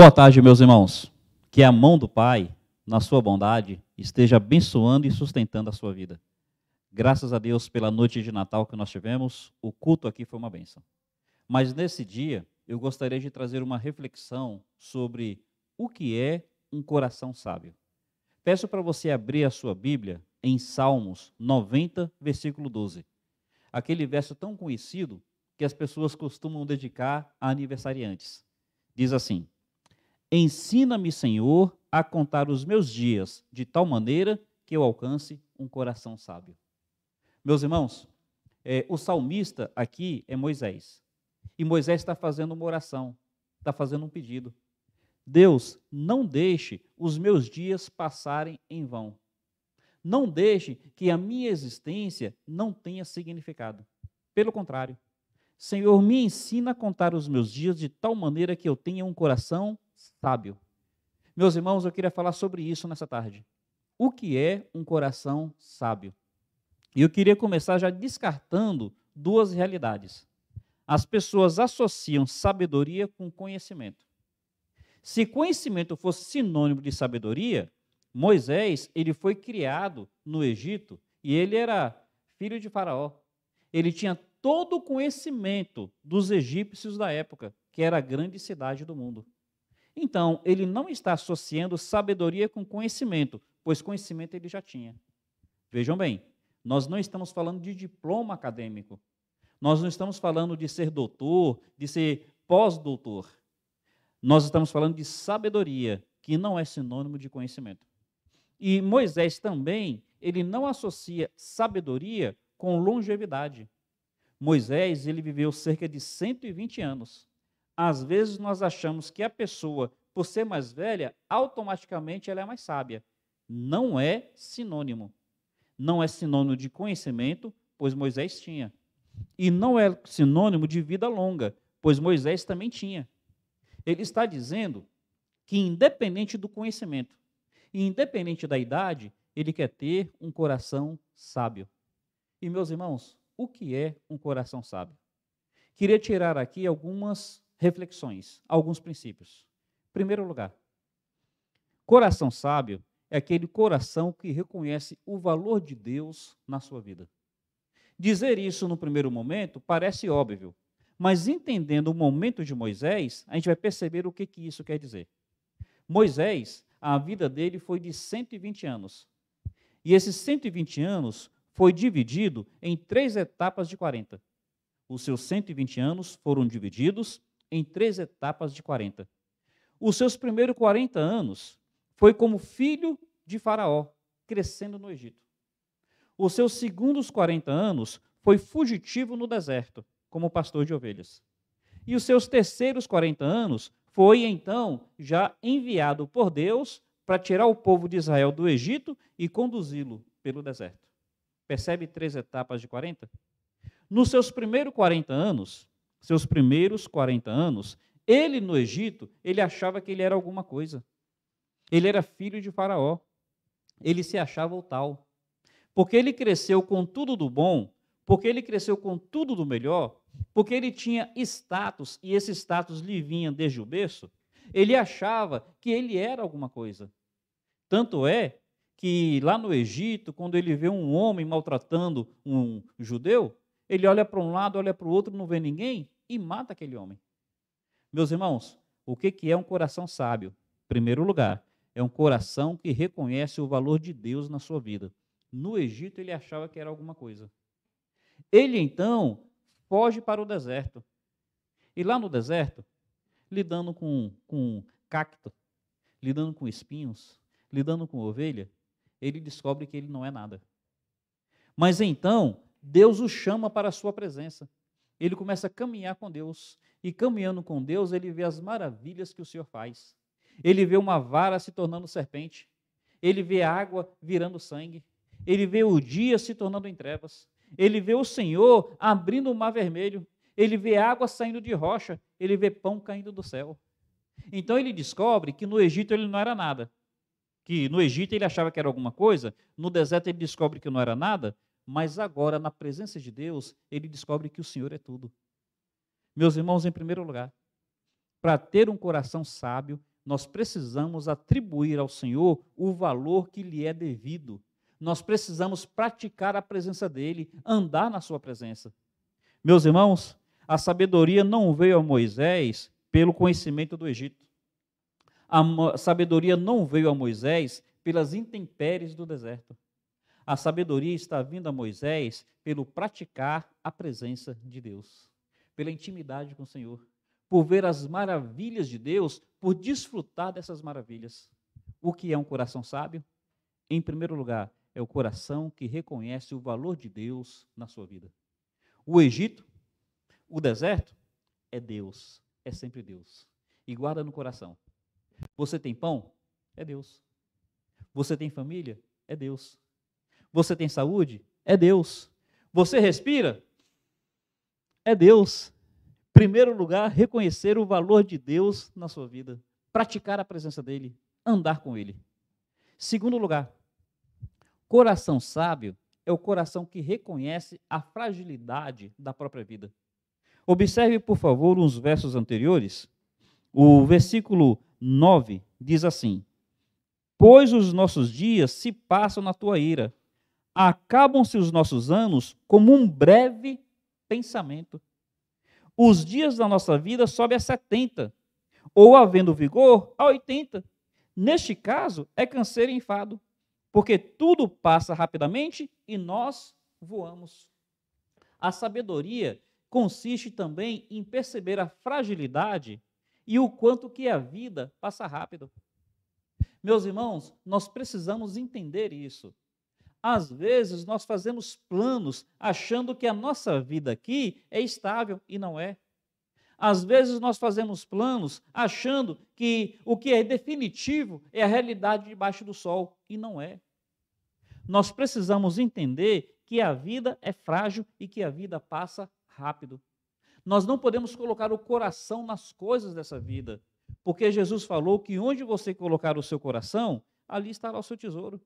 Boa tarde, meus irmãos. Que a mão do Pai, na sua bondade, esteja abençoando e sustentando a sua vida. Graças a Deus pela noite de Natal que nós tivemos, o culto aqui foi uma bênção. Mas nesse dia, eu gostaria de trazer uma reflexão sobre o que é um coração sábio. Peço para você abrir a sua Bíblia em Salmos 90, versículo 12. Aquele verso tão conhecido que as pessoas costumam dedicar a aniversariantes. Diz assim: ensina-me, Senhor, a contar os meus dias de tal maneira que eu alcance um coração sábio. Meus irmãos, o salmista aqui é Moisés. E Moisés está fazendo uma oração, está fazendo um pedido. Deus, não deixe os meus dias passarem em vão. Não deixe que a minha existência não tenha significado. Pelo contrário, Senhor, me ensina a contar os meus dias de tal maneira que eu tenha um coração sábio. Meus irmãos, eu queria falar sobre isso nessa tarde. O que é um coração sábio? E eu queria começar já descartando duas realidades. As pessoas associam sabedoria com conhecimento. Se conhecimento fosse sinônimo de sabedoria, Moisés, ele foi criado no Egito e ele era filho de Faraó. Ele tinha todo o conhecimento dos egípcios da época, que era a grande cidade do mundo. Então, ele não está associando sabedoria com conhecimento, pois conhecimento ele já tinha. Vejam bem, nós não estamos falando de diploma acadêmico. Nós não estamos falando de ser doutor, de ser pós-doutor. Nós estamos falando de sabedoria, que não é sinônimo de conhecimento. E Moisés também, ele não associa sabedoria com longevidade. Moisés, ele viveu cerca de 120 anos. Às vezes nós achamos que a pessoa, por ser mais velha, automaticamente ela é mais sábia. Não é sinônimo. Não é sinônimo de conhecimento, pois Moisés tinha. E não é sinônimo de vida longa, pois Moisés também tinha. Ele está dizendo que independente do conhecimento, e independente da idade, ele quer ter um coração sábio. E meus irmãos, o que é um coração sábio? Queria tirar aqui algumas reflexões, alguns princípios. Em primeiro lugar, coração sábio é aquele coração que reconhece o valor de Deus na sua vida. Dizer isso no primeiro momento parece óbvio, mas entendendo o momento de Moisés, a gente vai perceber o que isso quer dizer. Moisés, a vida dele foi de 120 anos. E esses 120 anos foi dividido em 3 etapas de 40. Os seus 120 anos foram divididos em 3 etapas de 40. Os seus primeiros 40 anos foi como filho de Faraó, crescendo no Egito. Os seus segundos 40 anos foi fugitivo no deserto, como pastor de ovelhas. E os seus terceiros 40 anos foi, então, já enviado por Deus para tirar o povo de Israel do Egito e conduzi-lo pelo deserto. Percebe 3 etapas de 40? Nos seus primeiros 40 anos, ele no Egito, ele achava que ele era alguma coisa. Ele era filho de Faraó. Ele se achava o tal. Porque ele cresceu com tudo do bom, porque ele cresceu com tudo do melhor, porque ele tinha status, e esse status lhe vinha desde o berço, ele achava que ele era alguma coisa. Tanto é que lá no Egito, quando ele vê um homem maltratando um judeu, ele olha para um lado, olha para o outro, não vê ninguém e mata aquele homem. Meus irmãos, o que é um coração sábio? Em primeiro lugar, é um coração que reconhece o valor de Deus na sua vida. No Egito, ele achava que era alguma coisa. Ele, então, foge para o deserto. E lá no deserto, lidando com cacto, lidando com espinhos, lidando com ovelha, ele descobre que ele não é nada. Mas então, Deus o chama para a sua presença. Ele começa a caminhar com Deus. E caminhando com Deus, ele vê as maravilhas que o Senhor faz. Ele vê uma vara se tornando serpente. Ele vê água virando sangue. Ele vê o dia se tornando em trevas. Ele vê o Senhor abrindo o mar vermelho. Ele vê água saindo de rocha. Ele vê pão caindo do céu. Então ele descobre que no Egito ele não era nada. Que no Egito ele achava que era alguma coisa. No deserto ele descobre que não era nada. Mas agora, na presença de Deus, ele descobre que o Senhor é tudo. Meus irmãos, em primeiro lugar, para ter um coração sábio, nós precisamos atribuir ao Senhor o valor que lhe é devido. Nós precisamos praticar a presença dele, andar na sua presença. Meus irmãos, a sabedoria não veio a Moisés pelo conhecimento do Egito. A sabedoria não veio a Moisés pelas intempéries do deserto. A sabedoria está vindo a Moisés pelo praticar a presença de Deus, pela intimidade com o Senhor, por ver as maravilhas de Deus, por desfrutar dessas maravilhas. O que é um coração sábio? Em primeiro lugar, é o coração que reconhece o valor de Deus na sua vida. O Egito, o deserto, é Deus, é sempre Deus. E guarda no coração. Você tem pão? É Deus. Você tem família? É Deus. Você tem saúde? É Deus. Você respira? É Deus. Primeiro lugar, reconhecer o valor de Deus na sua vida. Praticar a presença dEle. Andar com Ele. Segundo lugar, coração sábio é o coração que reconhece a fragilidade da própria vida. Observe, por favor, uns versos anteriores. O versículo 9 diz assim: pois os nossos dias se passam na tua ira, acabam-se os nossos anos como um breve pensamento. Os dias da nossa vida sobem a 70, ou havendo vigor, a 80. Neste caso, é canseiro e enfado, porque tudo passa rapidamente e nós voamos. A sabedoria consiste também em perceber a fragilidade e o quanto que a vida passa rápido. Meus irmãos, nós precisamos entender isso. Às vezes nós fazemos planos achando que a nossa vida aqui é estável e não é. Às vezes nós fazemos planos achando que o que é definitivo é a realidade debaixo do sol e não é. Nós precisamos entender que a vida é frágil e que a vida passa rápido. Nós não podemos colocar o coração nas coisas dessa vida, porque Jesus falou que onde você colocar o seu coração, ali estará o seu tesouro.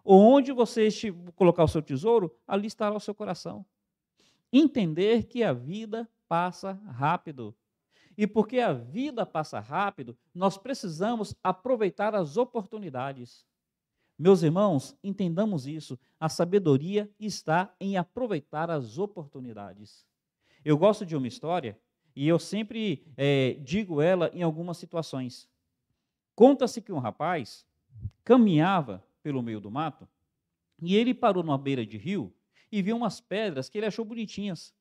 Ou onde você colocar o seu tesouro, ali estará o seu coração. Entender que a vida passa rápido. E porque a vida passa rápido, nós precisamos aproveitar as oportunidades. Meus irmãos, entendamos isso. A sabedoria está em aproveitar as oportunidades. Eu gosto de uma história e eu sempre digo ela em algumas situações. Conta-se que um rapaz caminhava pelo meio do mato e ele parou numa beira de rio e viu umas pedras que ele achou bonitinhas.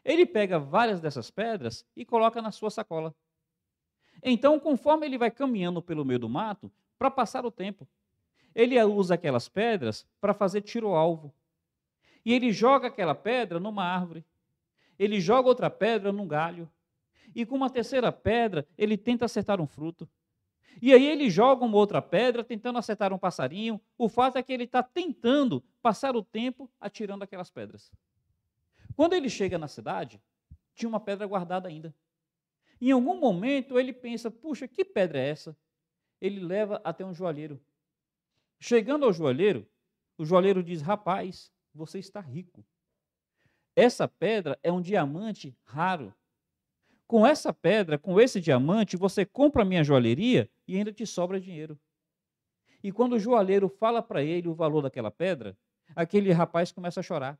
Ele pega várias dessas pedras e coloca na sua sacola. Então, conforme ele vai caminhando pelo meio do mato, para passar o tempo, ele usa aquelas pedras para fazer tiro ao alvo. E ele joga aquela pedra numa árvore. Ele joga outra pedra num galho. E com uma terceira pedra, ele tenta acertar um fruto. E aí ele joga uma outra pedra, tentando acertar um passarinho. O fato é que ele está tentando passar o tempo atirando aquelas pedras. Quando ele chega na cidade, tinha uma pedra guardada ainda. Em algum momento ele pensa, puxa, que pedra é essa? Ele leva até um joalheiro. Chegando ao joalheiro, o joalheiro diz, rapaz, você está rico. Essa pedra é um diamante raro. Com essa pedra, com esse diamante, você compra a minha joalheria e ainda te sobra dinheiro. E quando o joalheiro fala para ele o valor daquela pedra, aquele rapaz começa a chorar.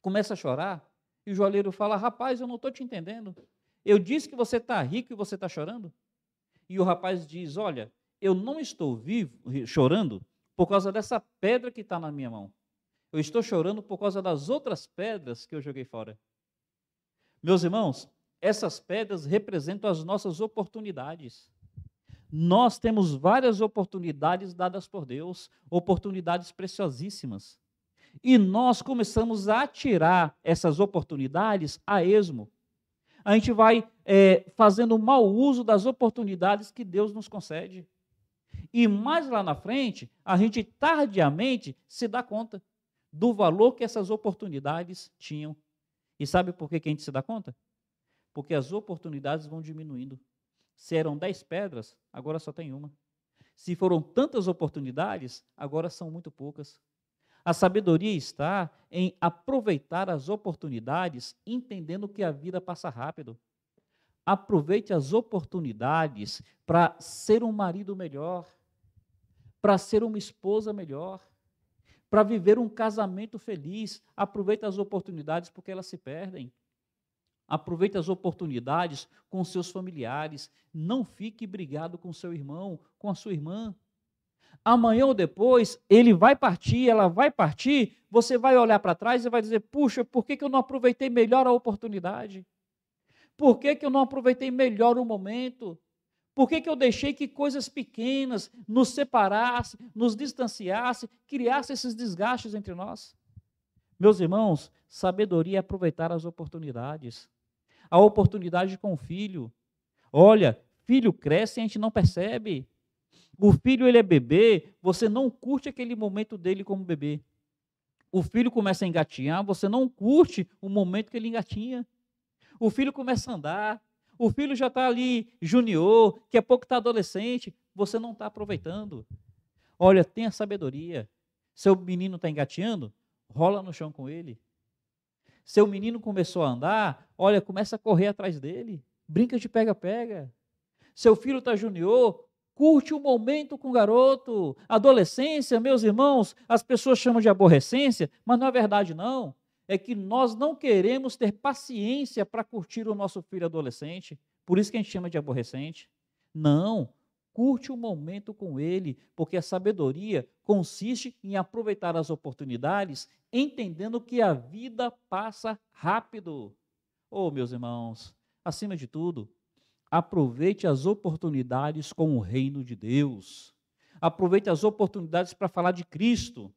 Começa a chorar e o joalheiro fala, rapaz, eu não estou te entendendo. Eu disse que você está rico e você está chorando? E o rapaz diz, olha, eu não estou chorando por causa dessa pedra que está na minha mão. Eu estou chorando por causa das outras pedras que eu joguei fora. Meus irmãos, essas pedras representam as nossas oportunidades. Nós temos várias oportunidades dadas por Deus, oportunidades preciosíssimas. E nós começamos a atirar essas oportunidades a esmo. A gente vai fazendo mau uso das oportunidades que Deus nos concede. E mais lá na frente, a gente tardiamente se dá conta do valor que essas oportunidades tinham. E sabe por que a gente se dá conta? Porque as oportunidades vão diminuindo. Se eram 10 pedras, agora só tem uma. Se foram tantas oportunidades, agora são muito poucas. A sabedoria está em aproveitar as oportunidades, entendendo que a vida passa rápido. Aproveite as oportunidades para ser um marido melhor, para ser uma esposa melhor, para viver um casamento feliz. Aproveite as oportunidades porque elas se perdem. Aproveite as oportunidades com seus familiares. Não fique brigado com seu irmão, com a sua irmã. Amanhã ou depois, ele vai partir, ela vai partir, você vai olhar para trás e vai dizer, puxa, por que eu não aproveitei melhor a oportunidade? Por que eu não aproveitei melhor o momento? Por que eu deixei que coisas pequenas nos separassem, nos distanciassem, criassem esses desgastes entre nós? Meus irmãos, sabedoria é aproveitar as oportunidades. A oportunidade com o filho. Olha, filho cresce e a gente não percebe. O filho, ele é bebê, você não curte aquele momento dele como bebê. O filho começa a engatinhar, você não curte o momento que ele engatinha. O filho começa a andar, o filho já está ali junior, daqui a pouco está adolescente, você não está aproveitando. Olha, tenha sabedoria. Seu menino está engatinhando, rola no chão com ele. Seu menino começou a andar, olha, começa a correr atrás dele, brinca de pega-pega. Seu filho está junior, curte o momento com o garoto. Adolescência, meus irmãos, as pessoas chamam de aborrecência, mas não é verdade não. É que nós não queremos ter paciência para curtir o nosso filho adolescente, por isso que a gente chama de aborrecente. Não, curte o momento com ele, porque a sabedoria consiste em aproveitar as oportunidades, entendendo que a vida passa rápido. Oh, meus irmãos, acima de tudo, aproveite as oportunidades com o reino de Deus. Aproveite as oportunidades para falar de Cristo,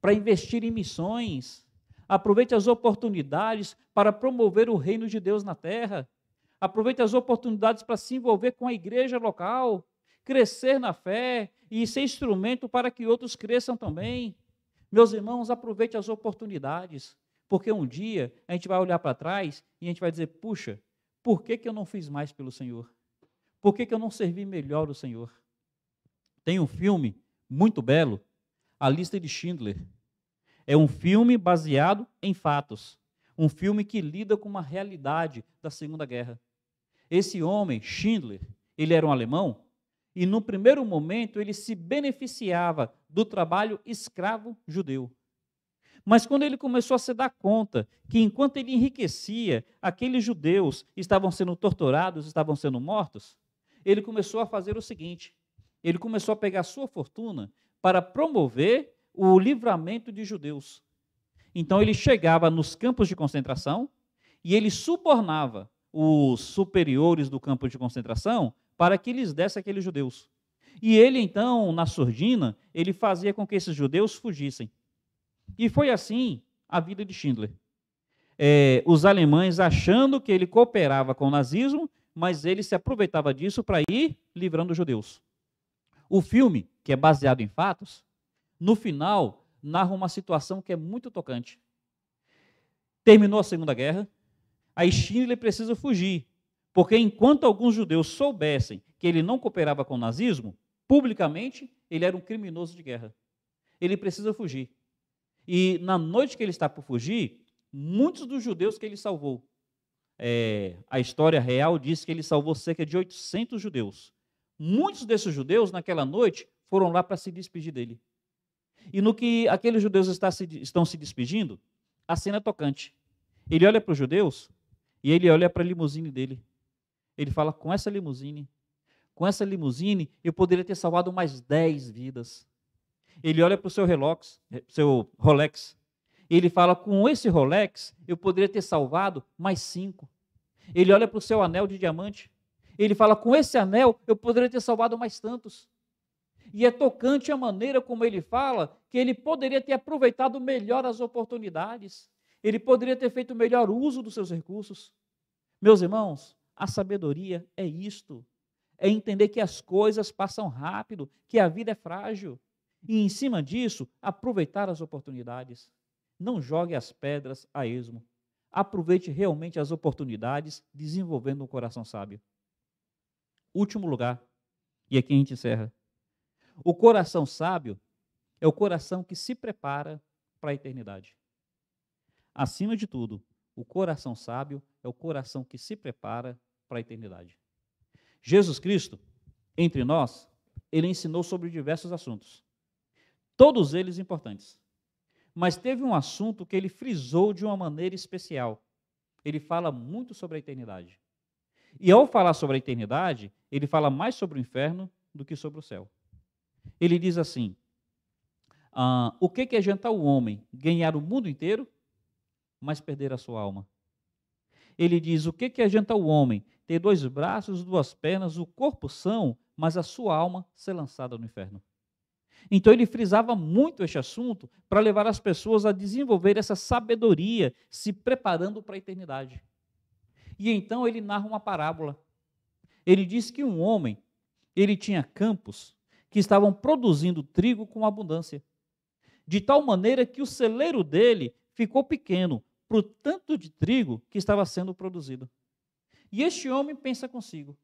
para investir em missões. Aproveite as oportunidades para promover o reino de Deus na terra. Aproveite as oportunidades para se envolver com a igreja local, crescer na fé e ser instrumento para que outros cresçam também. Meus irmãos, aproveite as oportunidades, porque um dia a gente vai olhar para trás e a gente vai dizer, puxa, por que eu não fiz mais pelo Senhor? Por que eu não servi melhor o Senhor? Tem um filme muito belo, A Lista de Schindler. É um filme baseado em fatos. Um filme que lida com uma realidade da Segunda Guerra. Esse homem, Schindler, ele era um alemão, e no primeiro momento ele se beneficiava do trabalho escravo judeu. Mas quando ele começou a se dar conta que enquanto ele enriquecia, aqueles judeus estavam sendo torturados, estavam sendo mortos, ele começou a fazer o seguinte, ele começou a pegar a sua fortuna para promover o livramento de judeus. Então ele chegava nos campos de concentração e ele subornava os superiores do campo de concentração para que lhes desse aqueles judeus. E ele então, na surdina, ele fazia com que esses judeus fugissem. E foi assim a vida de Schindler. Os alemães achando que ele cooperava com o nazismo, mas ele se aproveitava disso para ir livrando os judeus. O filme, que é baseado em fatos, no final narra uma situação que é muito tocante. Terminou a Segunda Guerra, aí Schindler precisa fugir, porque enquanto alguns judeus soubessem que ele não cooperava com o nazismo, publicamente ele era um criminoso de guerra. Ele precisa fugir. E na noite que ele está por fugir, muitos dos judeus que ele salvou, a história real diz que ele salvou cerca de 800 judeus. Muitos desses judeus, naquela noite, foram lá para se despedir dele. E no que aqueles judeus estão se despedindo, a cena é tocante. Ele olha para os judeus e ele olha para a limusine dele. Ele fala, com essa limusine eu poderia ter salvado mais 10 vidas. Ele olha para o seu Rolex, e ele fala, com esse Rolex, eu poderia ter salvado mais 5. Ele olha para o seu anel de diamante, ele fala, com esse anel, eu poderia ter salvado mais tantos. E é tocante a maneira como ele fala, que ele poderia ter aproveitado melhor as oportunidades, ele poderia ter feito melhor uso dos seus recursos. Meus irmãos, a sabedoria é isto, é entender que as coisas passam rápido, que a vida é frágil. E em cima disso, aproveitar as oportunidades. Não jogue as pedras a esmo. Aproveite realmente as oportunidades, desenvolvendo um coração sábio. Último lugar, e aqui a gente encerra. O coração sábio é o coração que se prepara para a eternidade. Acima de tudo, o coração sábio é o coração que se prepara para a eternidade. Jesus Cristo, entre nós, ele ensinou sobre diversos assuntos, todos eles importantes. Mas teve um assunto que ele frisou de uma maneira especial. Ele fala muito sobre a eternidade. E ao falar sobre a eternidade, ele fala mais sobre o inferno do que sobre o céu. Ele diz assim: o que adianta o homem ganhar o mundo inteiro, mas perder a sua alma? Ele diz: o que adianta o homem ter 2 braços, 2 pernas, o corpo são, mas a sua alma ser lançada no inferno? Então ele frisava muito este assunto para levar as pessoas a desenvolver essa sabedoria, se preparando para a eternidade. E então ele narra uma parábola. Ele diz que um homem, ele tinha campos que estavam produzindo trigo com abundância, de tal maneira que o celeiro dele ficou pequeno para o tanto de trigo que estava sendo produzido. E este homem pensa consigo: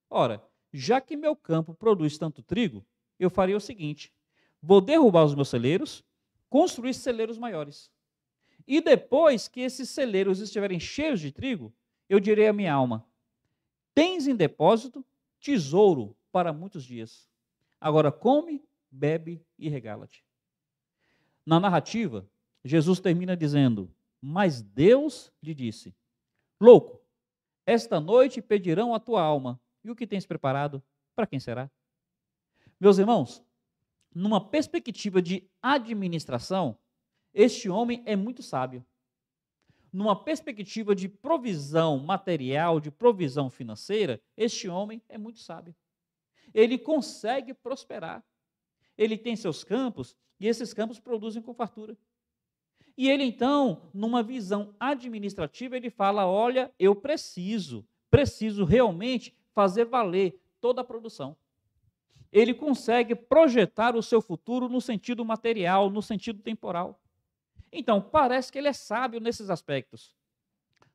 ora, já que meu campo produz tanto trigo, eu faria o seguinte: vou derrubar os meus celeiros, construir celeiros maiores. E depois que esses celeiros estiverem cheios de trigo, eu direi à minha alma: tens em depósito tesouro para muitos dias. Agora come, bebe e regala-te. Na narrativa, Jesus termina dizendo: mas Deus lhe disse: louco, esta noite pedirão a tua alma, e o que tens preparado, para quem será? Meus irmãos, numa perspectiva de administração, este homem é muito sábio. Numa perspectiva de provisão material, de provisão financeira, este homem é muito sábio. Ele consegue prosperar. Ele tem seus campos, e esses campos produzem com fartura. E ele então, numa visão administrativa, ele fala: olha, eu preciso realmente fazer valer toda a produção. Ele consegue projetar o seu futuro no sentido material, no sentido temporal. Então, parece que ele é sábio nesses aspectos.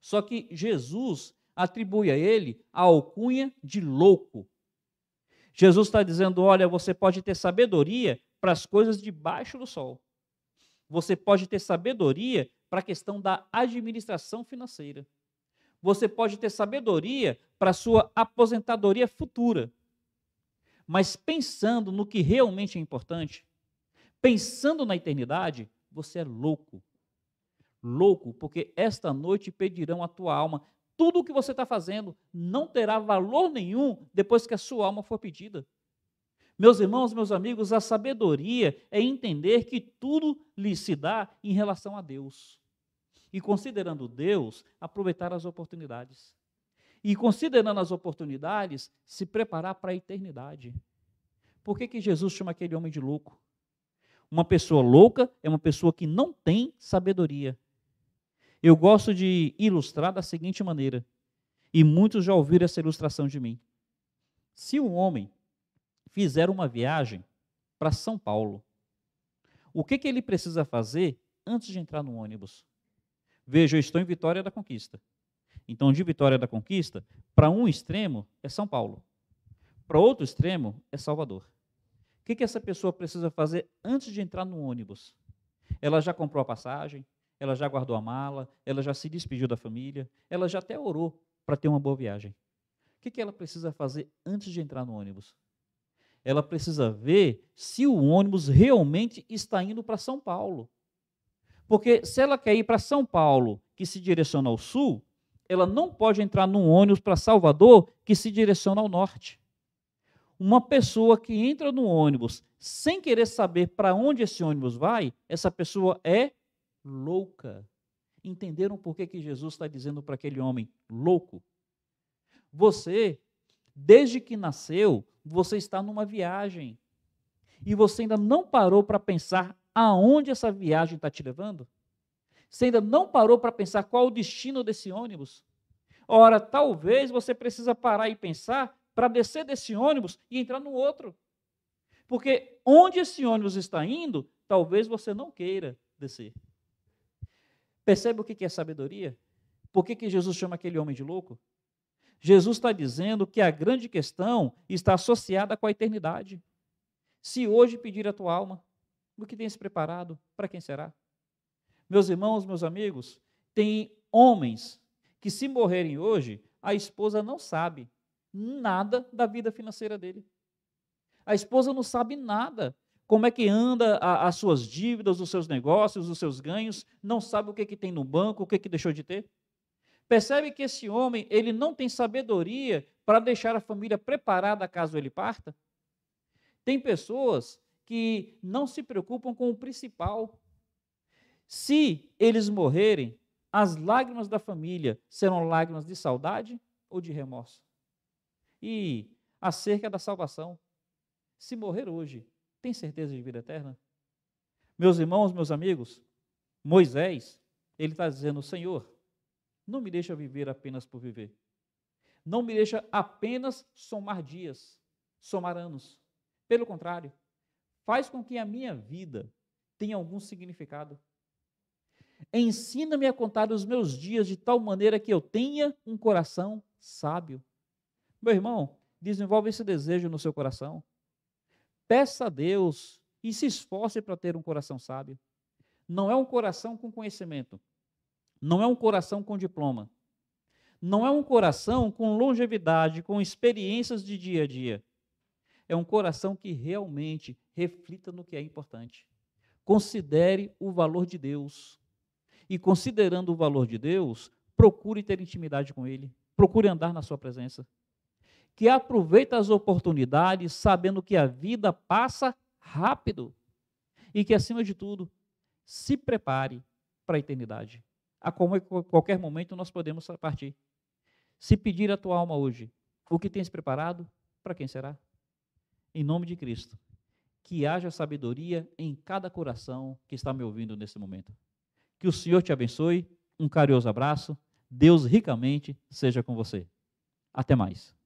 Só que Jesus atribui a ele a alcunha de louco. Jesus está dizendo: olha, você pode ter sabedoria para as coisas debaixo do sol. Você pode ter sabedoria para a questão da administração financeira. Você pode ter sabedoria para a sua aposentadoria futura. Mas pensando no que realmente é importante, pensando na eternidade, você é louco. Louco, porque esta noite pedirão a tua alma. Tudo o que você está fazendo não terá valor nenhum depois que a sua alma for pedida. Meus irmãos, meus amigos, a sabedoria é entender que tudo lhe se dá em relação a Deus. E considerando Deus, aproveitar as oportunidades. E considerando as oportunidades, se preparar para a eternidade. Por que Jesus chama aquele homem de louco? Uma pessoa louca é uma pessoa que não tem sabedoria. Eu gosto de ilustrar da seguinte maneira, e muitos já ouviram essa ilustração de mim. Se um homem fizer uma viagem para São Paulo, o que ele precisa fazer antes de entrar no ônibus? Veja, eu estou em Vitória da Conquista. Então, de Vitória da Conquista, para um extremo é São Paulo. Para outro extremo é Salvador. O que essa pessoa precisa fazer antes de entrar no ônibus? Ela já comprou a passagem, ela já guardou a mala, ela já se despediu da família, ela já até orou para ter uma boa viagem. O que ela precisa fazer antes de entrar no ônibus? Ela precisa ver se o ônibus realmente está indo para São Paulo. Porque se ela quer ir para São Paulo, que se direciona ao sul, ela não pode entrar num ônibus para Salvador, que se direciona ao norte. Uma pessoa que entra no ônibus sem querer saber para onde esse ônibus vai, essa pessoa é louca. Entenderam por que Jesus está dizendo para aquele homem louco? Você, desde que nasceu, você está numa viagem. E você ainda não parou para pensar aonde essa viagem está te levando? Você ainda não parou para pensar qual o destino desse ônibus? Ora, talvez você precisa parar e pensar para descer desse ônibus e entrar no outro. Porque onde esse ônibus está indo, talvez você não queira descer. Percebe o que é sabedoria? Por que Jesus chama aquele homem de louco? Jesus está dizendo que a grande questão está associada com a eternidade. Se hoje pedir a tua alma, o que tens preparado, para quem será? Meus irmãos, meus amigos, tem homens que, se morrerem hoje, a esposa não sabe nada da vida financeira dele. A esposa não sabe nada. Como é que anda as suas dívidas, os seus negócios, os seus ganhos, não sabe o que tem no banco, o que deixou de ter. Percebe que esse homem, ele não tem sabedoria para deixar a família preparada caso ele parta? Tem pessoas que não se preocupam com o principal. Se eles morrerem, as lágrimas da família serão lágrimas de saudade ou de remorso? E acerca da salvação, se morrer hoje, tem certeza de vida eterna? Meus irmãos, meus amigos, Moisés, ele está dizendo: Senhor, não me deixa viver apenas por viver. Não me deixa apenas somar dias, somar anos. Pelo contrário, faz com que a minha vida tenha algum significado. Ensina-me a contar os meus dias de tal maneira que eu tenha um coração sábio. Meu irmão, desenvolve esse desejo no seu coração. Peça a Deus e se esforce para ter um coração sábio. Não é um coração com conhecimento. Não é um coração com diploma. Não é um coração com longevidade, com experiências de dia a dia. É um coração que realmente reflita no que é importante. Considere o valor de Deus. E considerando o valor de Deus, procure ter intimidade com Ele. Procure andar na sua presença. Que aproveite as oportunidades, sabendo que a vida passa rápido. E que, acima de tudo, se prepare para a eternidade. A qualquer momento nós podemos partir. Se pedir a tua alma hoje, o que tens preparado, para quem será? Em nome de Cristo, que haja sabedoria em cada coração que está me ouvindo nesse momento. Que o Senhor te abençoe, um carinhoso abraço, Deus ricamente seja com você. Até mais.